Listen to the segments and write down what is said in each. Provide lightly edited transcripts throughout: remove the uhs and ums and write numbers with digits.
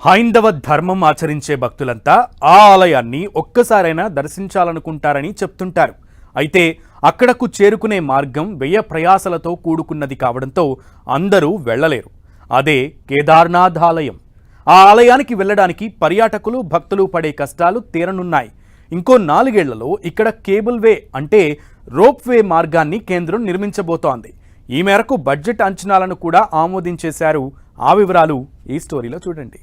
హైందవ ధర్మం ఆచరించే భక్తులంతా ఆ ఆలయాన్ని ఒక్కసారైనా దర్శించాలనుకుంటారని చెప్తుంటారు. అయితే అక్కడకు చేరుకునే మార్గం వ్యయ ప్రయాసలతో కూడుకున్నది కావడంతో అందరూ వెళ్ళలేరు. అదే కేదార్నాథ్ ఆలయం. ఆ ఆలయానికి వెళ్ళడానికి పర్యాటకులు భక్తులు పడే కష్టాలు తీరనున్నాయి. ఇంకో 4 ఏళ్లలో ఇక్కడ కేబుల్ వే అంటే రోప్ వే మార్గాన్ని కేంద్రం నిర్మించబోతోంది. ఈ మేరకు బడ్జెట్ అంచనాలను కూడా ఆమోదించేశారు. ఆ వివరాలు ఈ స్టోరీలో చూడండి.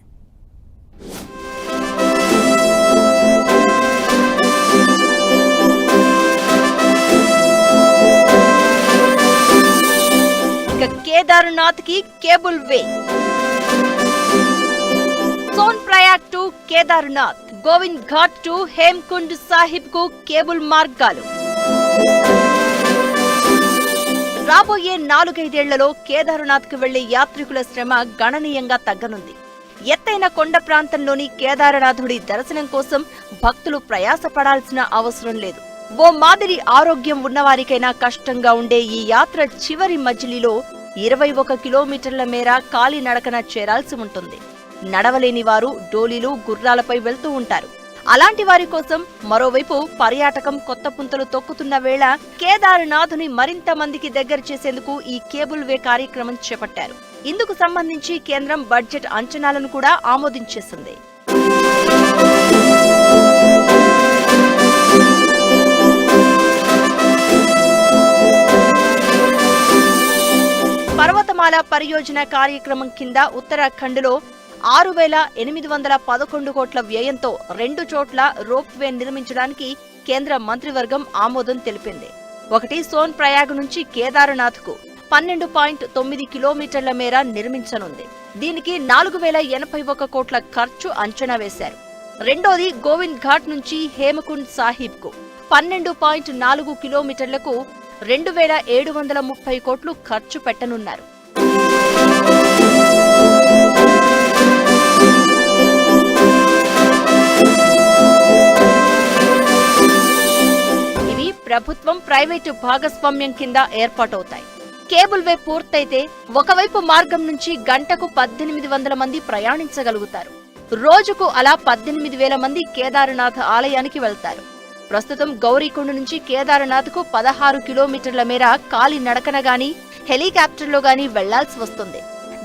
కేదార్నాథ్ కి cable way. Sonprayag to Kedarnath, Govind Ghat to Hemkund Sahib కు కేబుల్ మార్గాలు. రాబోయే 4-5 ఏళ్లలో కేదార్నాథ్ కు వెళ్లే యాత్రికుల శ్రమ గణనీయంగా తగ్గనుంది. ఎత్తైన కొండ ప్రాంతంలోని కేదారనాథుడి దర్శనం కోసం భక్తులు ప్రయాసపడాల్సిన అవసరం లేదు. ఓ మాదిరి ఆరోగ్యం ఉన్నవారికైనా కష్టంగా ఉండే ఈ యాత్ర చివరి మజిలీలో 21 కిలోమీటర్ల మేర కాలినడకన చేరాల్సి ఉంటుంది. నడవలేని వారు డోలీలు, గుర్రాలపై వెళ్తూ ఉంటారు. అలాంటి వారి కోసం మరోవైపు పర్యాటకం కొత్త పుంతలు తొక్కుతున్న వేళ కేదార్నాథుని మరింత మందికి దగ్గర చేసేందుకు ఈ కేబుల్ వే కార్యక్రమం చేపట్టారు. ఇందుకు సంబంధించి కేంద్రం బడ్జెట్ అంచనాలను కూడా ఆమోదించేసింది. పర్వతమాల పరియోజన కార్యక్రమం కింద ఉత్తరాఖండ్లో 6,811 కోట్ల వ్యయంతో 2 చోట్ల రోప్ వే నిర్మించడానికి కేంద్ర మంత్రివర్గం ఆమోదం తెలిపింది. ఒకటి సోన్ ప్రయాగ్ నుంచి కేదార్నాథ్ కు 12.9 కిలోమీటర్ల మేర నిర్మించనుంది. దీనికి 4,081 కోట్ల ఖర్చు అంచనా వేశారు. రెండోది గోవింద్ ఘాట్ నుంచి హేమకుండ్ సాహిబ్ కు 12.4 కిలోమీటర్లకు 2,730 కోట్లు ఖర్చు పెట్టనున్నారు. ఇవి ప్రభుత్వం ప్రైవేటు భాగస్వామ్యం కింద ఏర్పాటవుతాయి. కేబుల్ వే పూర్తయితే ఒకవైపు మార్గం నుంచి గంటకు 1,800 మంది ప్రయాణించగలుగుతారు. రోజుకు అలా 18,000 మంది కేదార్నాథ్ ఆలయానికి వెళ్తారు. ప్రస్తుతం గౌరీకుండ్ నుంచి కేదార్నాథ్ కు 16 కిలోమీటర్ల మేర కాలి నడకన గాని హెలికాప్టర్లో గాని వెళ్లాల్సి వస్తుంది.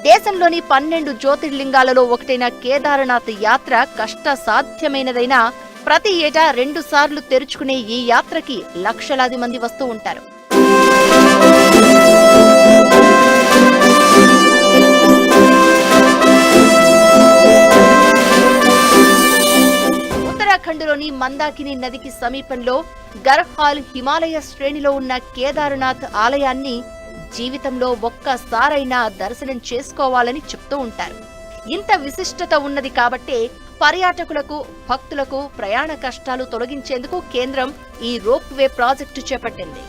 దేశంలోని 12 జ్యోతిర్లింగాలలో ఒకటైన కేదార్నాథ్ యాత్ర కష్ట సాధ్యమైనదైనా ప్రతి ఏటా 2 సార్లు తెరుచుకునే ఈ యాత్రకి లక్షలాది మంది వస్తూ ఉంటారు. ఉత్తరాఖండ్లోని మందాకిని నదికి సమీపంలో గర్హాల్ హిమాలయ శ్రేణిలో ఉన్న కేదార్నాథ్ ఆలయాన్ని జీవితంలో ఒక్కసారైనా దర్శనం చేసుకోవాలని చెప్తూ ఉంటారు. ఇంత విశిష్టత ఉన్నది కాబట్టే పర్యాటకులకు, భక్తులకు ప్రయాణ కష్టాలు తొలగించేందుకు కేంద్రం ఈ రోప్ వే ప్రాజెక్టు చేపట్టింది.